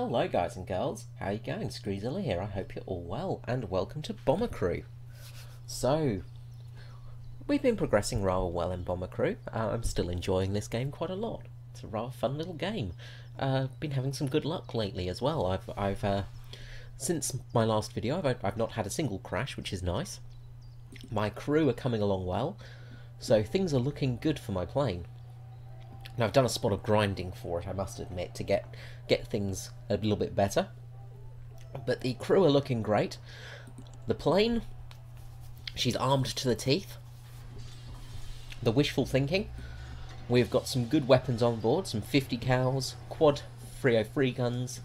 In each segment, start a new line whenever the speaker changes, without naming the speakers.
Hello guys and girls, how you going? Screezilla here, I hope you're all well, and welcome to Bomber Crew. So, we've been progressing rather well in Bomber Crew. I'm still enjoying this game quite a lot. It's a rather fun little game. Been having some good luck lately as well. I've since my last video, I've not had a single crash, which is nice. My crew are coming along well, so things are looking good for my plane. Now, I've done a spot of grinding for it, I must admit, to get things a little bit better. But the crew are looking great. The plane, she's armed to the teeth. The wishful thinking, we've got some good weapons on board, some 50 cals, quad 303 guns.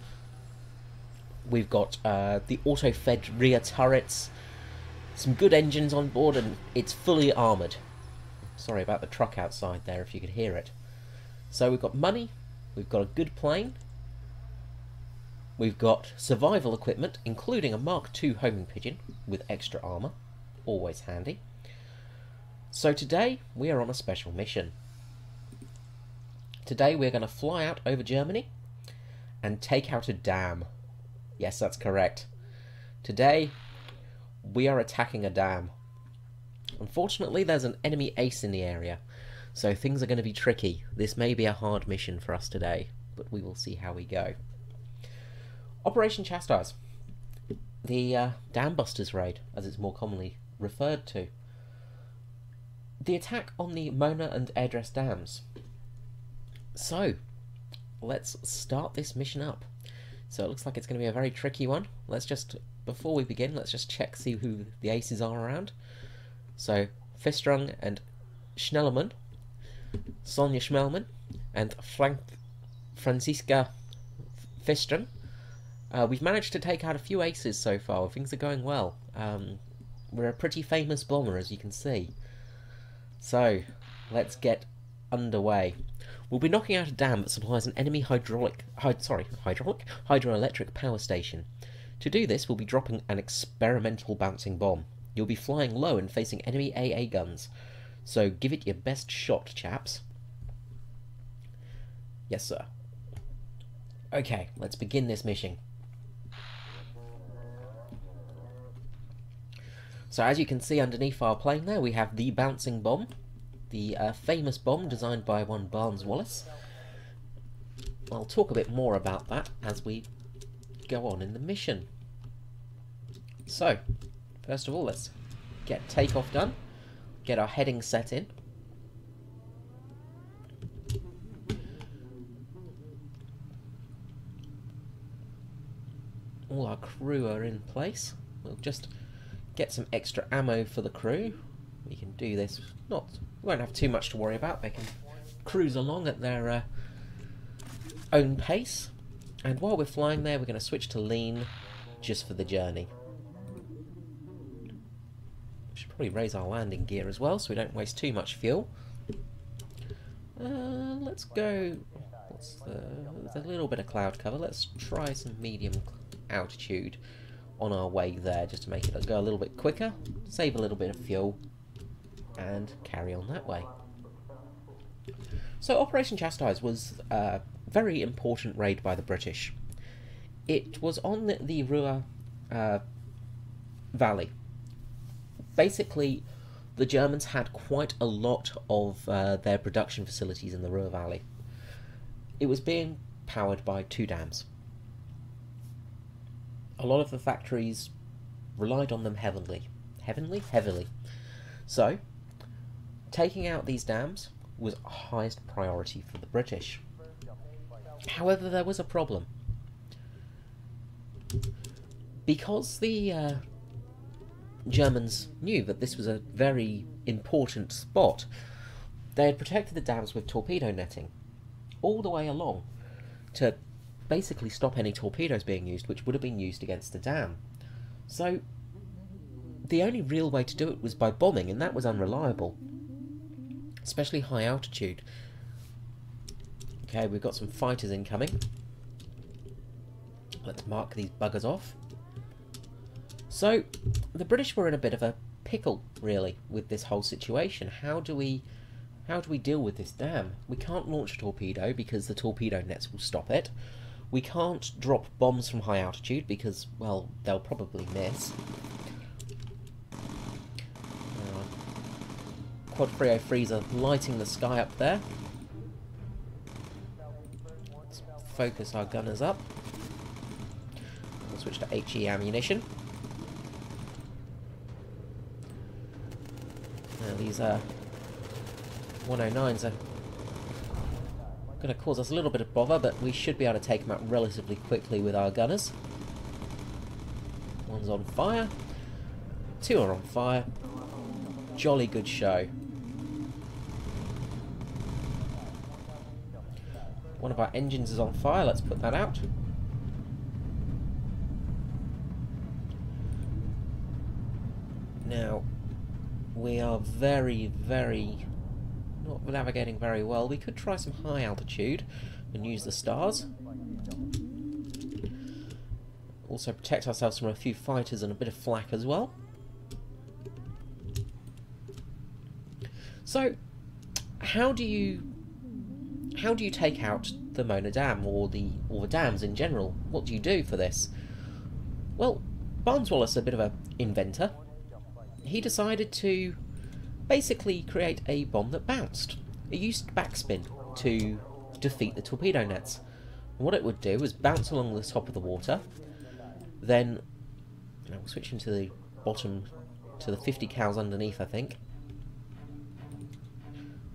We've got the auto-fed rear turrets, some good engines on board, and it's fully armoured. Sorry about the truck outside there, if you could hear it. So we've got money, we've got a good plane, we've got survival equipment, including a Mark II homing pigeon with extra armour, always handy. So today we are on a special mission. Today we're going to fly out over Germany and take out a dam. Yes, that's correct. Today we are attacking a dam. Unfortunately, there's an enemy ace in the area, so things are going to be tricky. This may be a hard mission for us today, but we will see how we go. Operation Chastise. The Dam Busters raid, as it's more commonly referred to. The attack on the Mona and Airdress dams. So, let's start this mission up. So it looks like it's going to be a very tricky one. Let's just, before we begin, let's just check, see who the aces are around. So, Fistrung and Schnellerman, Sonja Schmelman, and Franziska Fistrung. We've managed to take out a few aces so far. Things are going well. We're a pretty famous bomber, as you can see. So, let's get underway. We'll be knocking out a dam that supplies an enemy hydroelectric power station. To do this, we'll be dropping an experimental bouncing bomb. You'll be flying low and facing enemy AA guns. So give it your best shot, chaps. Yes, sir. Okay, let's begin this mission. So as you can see underneath our plane there, we have the bouncing bomb. The famous bomb designed by one Barnes Wallis. I'll talk a bit more about that as we go on in the mission. So, first of all, let's get takeoff done. Get our heading set in. All our crew are in place. We'll just get some extra ammo for the crew. We can do this. We won't have too much to worry about. They can cruise along at their own pace. And while we're flying there, we're going to switch to lean just for the journey. Probably raise our landing gear as well so we don't waste too much fuel. Let's go. There's a little bit of cloud cover. Let's try some medium altitude on our way there just to make it go a little bit quicker, save a little bit of fuel, and carry on that way. So Operation Chastise was a very important raid by the British. It was on the Ruhr Valley. Basically, the Germans had quite a lot of their production facilities in the Ruhr Valley. It was being powered by two dams. A lot of the factories relied on them heavily. Heavily. So, taking out these dams was highest priority for the British. However, there was a problem. Because the Germans knew that this was a very important spot, they had protected the dams with torpedo netting all the way along to basically stop any torpedoes being used which would have been used against the dam. So the only real way to do it was by bombing, and that was unreliable, especially high altitude. Okay, we've got some fighters incoming. Let's mark these buggers off. So, the British were in a bit of a pickle, really, with this whole situation. How do we deal with this dam? We can't launch a torpedo because the torpedo nets will stop it. We can't drop bombs from high altitude because, well, they'll probably miss. Quad 303s are lighting the sky up there. Let's focus our gunners up. We'll switch to HE ammunition. Now these 109s are going to cause us a little bit of bother, but we should be able to take them out relatively quickly with our gunners. One's on fire. Two are on fire. Jolly good show. One of our engines is on fire. Let's put that out. Now, we are very, very not navigating very well. We could try some high altitude and use the stars. Also protect ourselves from a few fighters and a bit of flak as well. So, how do you take out the Mona Dam or the dams in general? What do you do for this? Well, Barnes Wallis, a bit of an inventor, he decided to basically create a bomb that bounced. It used backspin to defeat the torpedo nets. And what it would do was bounce along the top of the water, then we'll switch into the bottom to the 50 cals underneath, I think.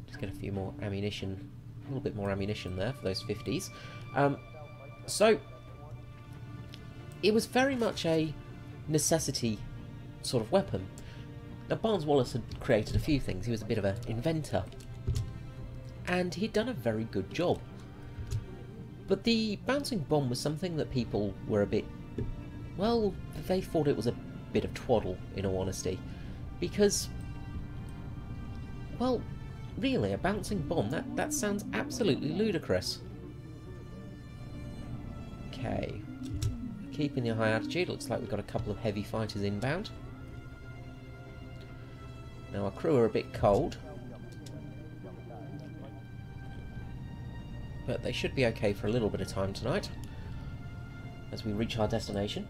Just get a few more ammunition, a little bit more ammunition there for those 50s. So it was very much a necessity sort of weapon. Now, Barnes Wallis had created a few things. He was a bit of an inventor, and he'd done a very good job. But the bouncing bomb was something that people were a bit, well, they thought it was a bit of twaddle, in all honesty, because, well, really, a bouncing bomb, that sounds absolutely ludicrous. Okay, keeping the high altitude. Looks like we've got a couple of heavy fighters inbound. Now our crew are a bit cold, but they should be okay for a little bit of time tonight as we reach our destination.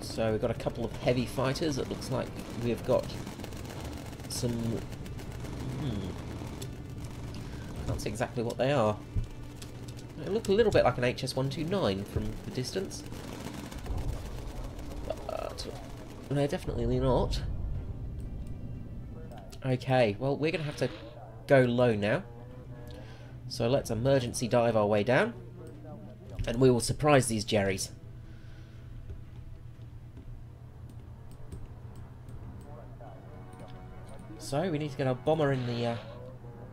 So we've got a couple of heavy fighters. It looks like we've got some... can't see exactly what they are. They look a little bit like an HS-129 from the distance. But they're definitely not. Okay, well, we're going to have to go low now. So let's emergency dive our way down, and we will surprise these Jerrys. So we need to get our bomber in the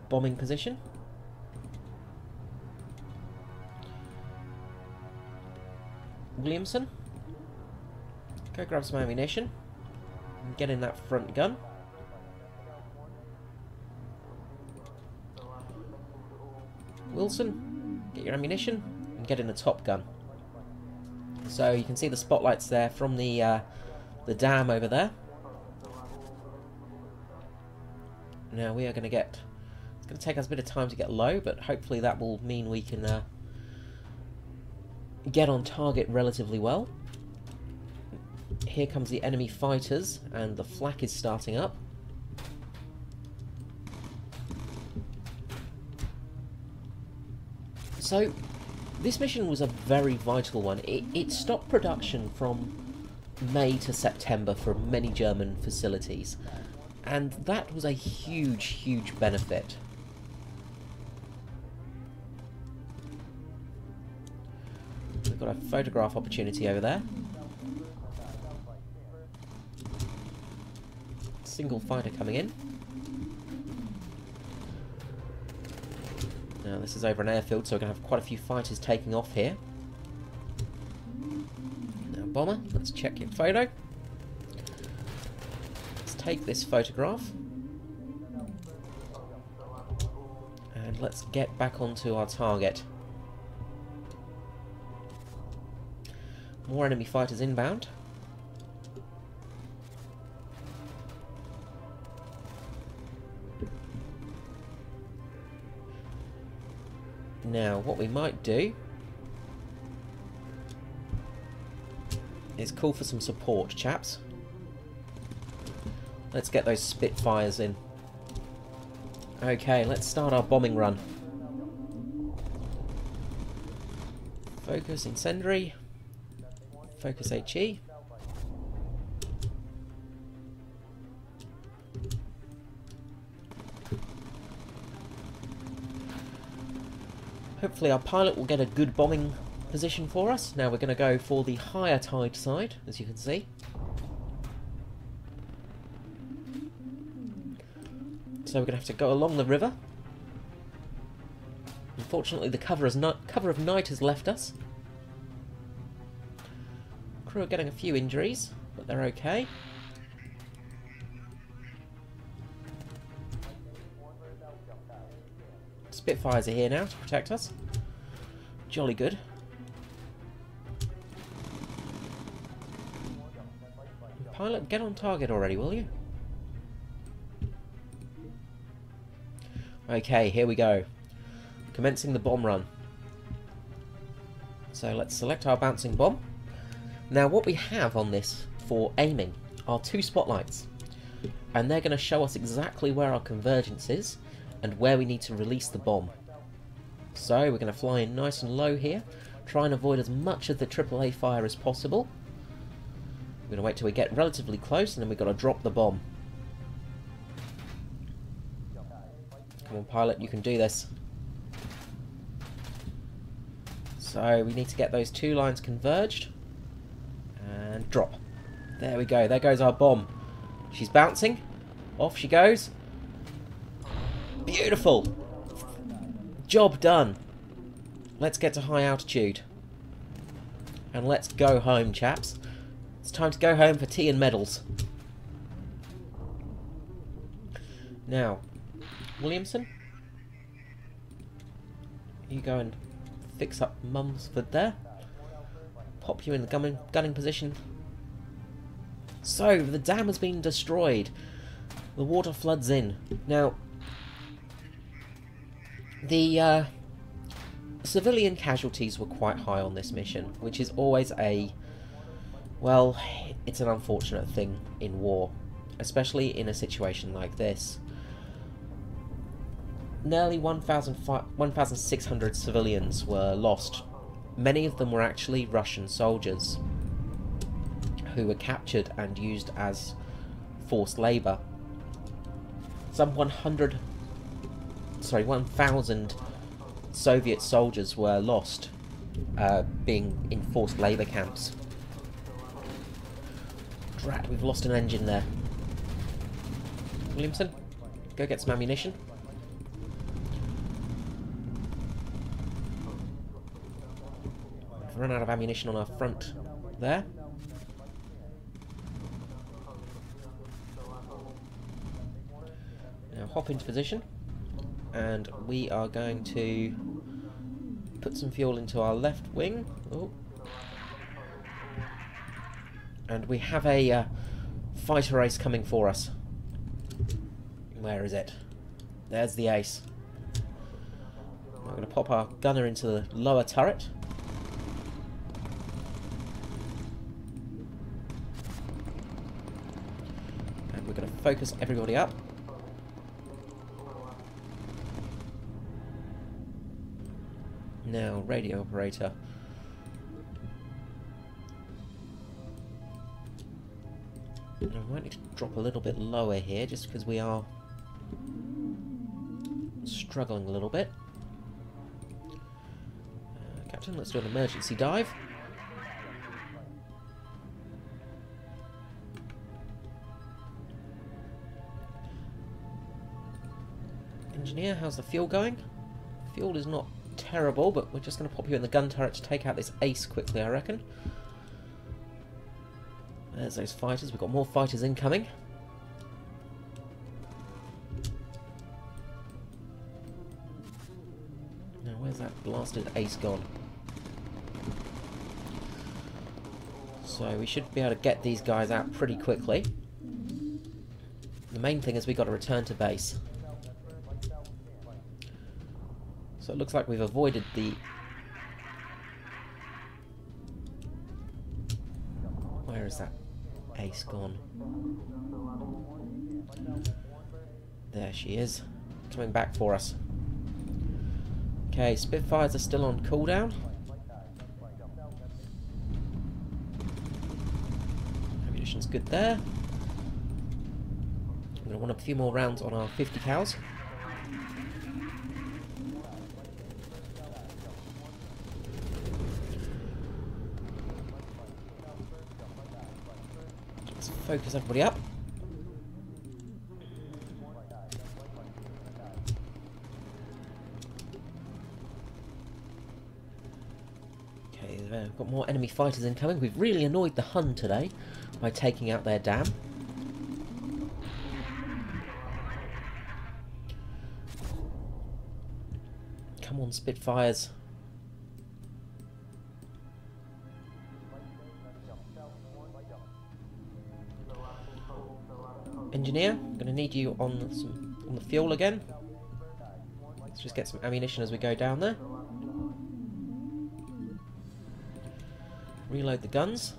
bombing position. Williamson, go grab some ammunition and get in that front gun. Wilson, get your ammunition and get in the top gun. So you can see the spotlights there from the dam over there. Now we are going to get... It's going to take us a bit of time to get low, but hopefully that will mean we can get on target relatively well. Here comes the enemy fighters, and the flak is starting up. So, this mission was a very vital one. It stopped production from May to September for many German facilities. And that was a huge, huge benefit. We've got a photograph opportunity over there. Single fighter coming in. Now this is over an airfield, so we're going to have quite a few fighters taking off here. Now bomber, let's check your photo. Take this photograph and let's get back onto our target. More enemy fighters inbound. Now, what we might do is call for some support, chaps. Let's get those Spitfires in. Okay, let's start our bombing run. Focus Incendiary. Focus HE. Hopefully our pilot will get a good bombing position for us. Now we're going to go for the higher tide side, as you can see. So we're going to have to go along the river. Unfortunately the cover of night has left us. Crew are getting a few injuries, but they're okay. Spitfires are here now to protect us. Jolly good. Pilot, get on target already, will you? Okay, here we go. Commencing the bomb run. So let's select our bouncing bomb. Now what we have on this for aiming are 2 spotlights. And they're going to show us exactly where our convergence is and where we need to release the bomb. So we're going to fly in nice and low here, try and avoid as much of the AAA fire as possible. We're going to wait till we get relatively close and then we've got to drop the bomb. Come on pilot, you can do this. So we need to get those 2 lines converged and drop. There we go, there goes our bomb. She's bouncing, off she goes. Beautiful! Job done. Let's get to high altitude. And let's go home, chaps. It's time to go home for tea and medals. Now, Williamson, you go and fix up Mumsford there. Pop you in the gunning position. So, the dam has been destroyed. The water floods in. Now, the civilian casualties were quite high on this mission, which is always a... well, it's an unfortunate thing in war, especially in a situation like this. Nearly 1,600 civilians were lost. Many of them were actually Russian soldiers who were captured and used as forced labour. Some 1,000 Soviet soldiers were lost, being in forced labour camps. Drat, we've lost an engine there. Williamson, go get some ammunition. We've run out of ammunition on our front there. Now hop into position. And we are going to put some fuel into our left wing. Oh. And we have a fighter race coming for us. Where is it? There's the ace. We're going to pop our gunner into the lower turret. And we're going to focus everybody up. Now, radio operator. I might need to drop a little bit lower here, just because we are struggling a little bit. Captain, let's do an emergency dive. Engineer, how's the fuel going? Fuel is not terrible, but we're just going to pop you in the gun turret to take out this ace quickly, I reckon. There's those fighters. We've got more fighters incoming. Now, where's that blasted ace gone? So we should be able to get these guys out pretty quickly. The main thing is we've got to return to base. So it looks like we've avoided the... Where is that ace gone? There she is, coming back for us. Okay, Spitfires are still on cooldown. Ammunition's good there. I'm going to want a few more rounds on our 50 cows. Let's focus everybody up. We've got more enemy fighters incoming. We've really annoyed the Hun today by taking out their dam. Come on, Spitfires. Engineer, I'm going to need you on the fuel again. Let's just get some ammunition as we go down there. Reload the guns.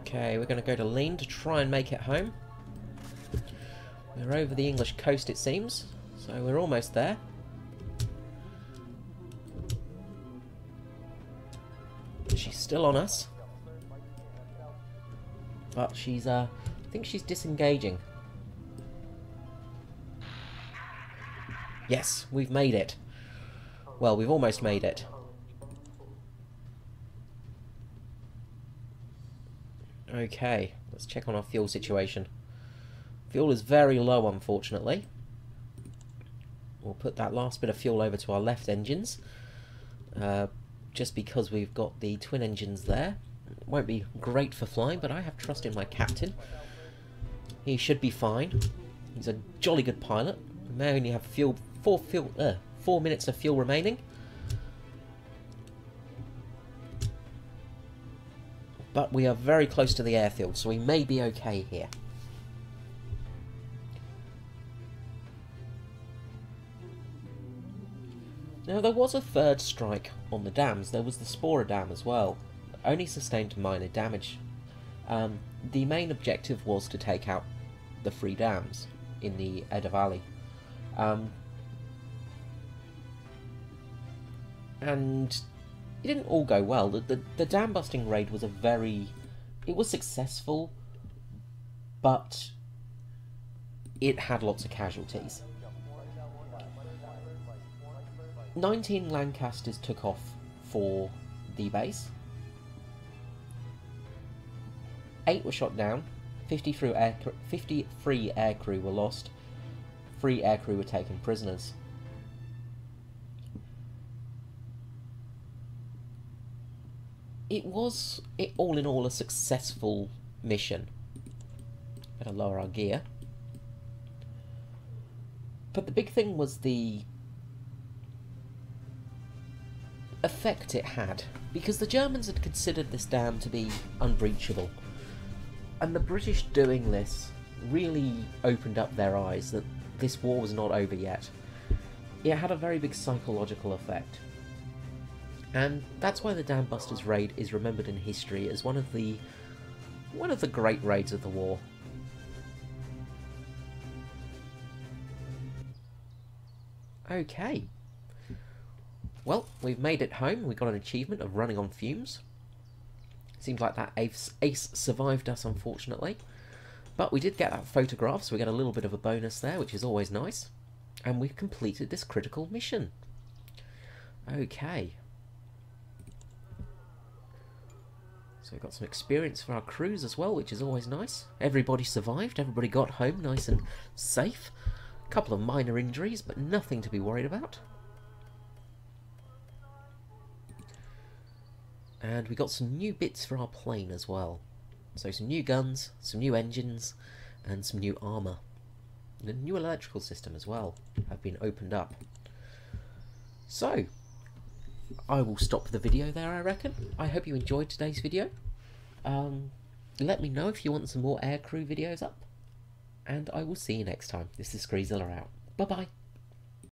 Okay, we're going to go to Lean to try and make it home. We're over the English coast, it seems, so we're almost there. She's still on us, but she's I think she's disengaging. Yes, we've made it. Well, we've almost made it. Okay, let's check on our fuel situation. Fuel is very low, unfortunately. We'll put that last bit of fuel over to our left engines. Just because we've got the twin engines there. It won't be great for flying, but I have trust in my captain. He should be fine. He's a jolly good pilot. We may only have 4 minutes of fuel remaining. But we are very close to the airfield, so we may be okay here. Now, there was a third strike on the dams. There was the Spora Dam as well. Only sustained minor damage. The main objective was to take out the 3 dams in the Eder Valley. And it didn't all go well. The dam busting raid was it was successful, but it had lots of casualties. 19 Lancasters took off for the base. 8 were shot down. 53 aircrew were lost. 3 aircrew were taken prisoners. It was, all in all, a successful mission. Better lower our gear. But the big thing was the effect it had, because the Germans had considered this dam to be unbreachable, and the British doing this really opened up their eyes that this war was not over yet. It had a very big psychological effect. And that's why the Dam Busters raid is remembered in history as one of the great raids of the war. Okay. Well, we've made it home. We got an achievement of running on fumes. Seems like that ace survived us, unfortunately. But we did get that photograph, so we get a little bit of a bonus there, which is always nice. And we've completed this critical mission. Okay. So we've got some experience for our crews as well, which is always nice. Everybody survived, everybody got home nice and safe. A couple of minor injuries, but nothing to be worried about. And we got some new bits for our plane as well. So some new guns, some new engines, and some new armour. And a new electrical system as well have been opened up. So, I will stop the video there, I reckon. I hope you enjoyed today's video. Let me know if you want some more aircrew videos up. And I will see you next time. This is Screezilla out. Bye-bye.